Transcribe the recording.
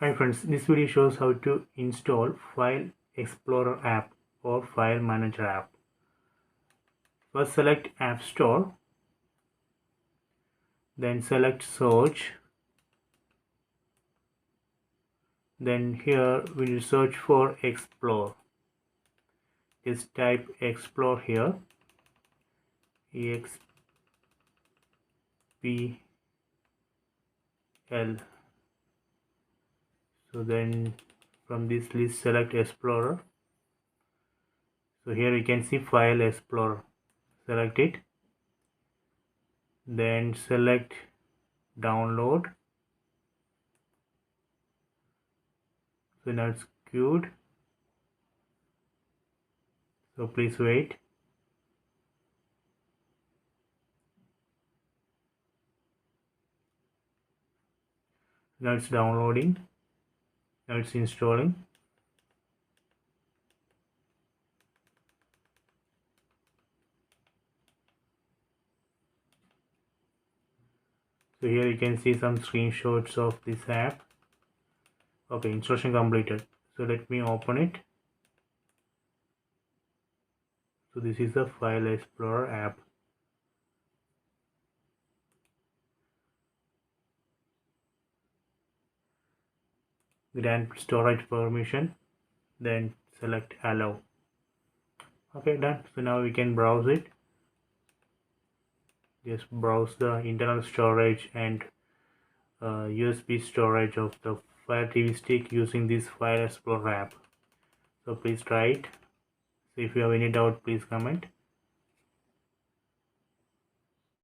Hi friends, this video shows how to install File Explorer app or File Manager app. First select App Store, then select Search. Then here we will search for Explore. Just type Explore here, EXPL. So then from this list select Explorer. So here you can see File Explorer. Select it. Then select Download. So now it's queued. So please wait. Now it's downloading. Now it's installing. So here you can see some screenshots of this app. Okay, installation completed. So let me open it. So this is the File Explorer app. Grant storage permission, then select allow. Okay, done. So now we can browse it. Just browse the internal storage and USB storage of the Fire TV stick using this File Explorer app. So please try it. So if you have any doubt, please comment.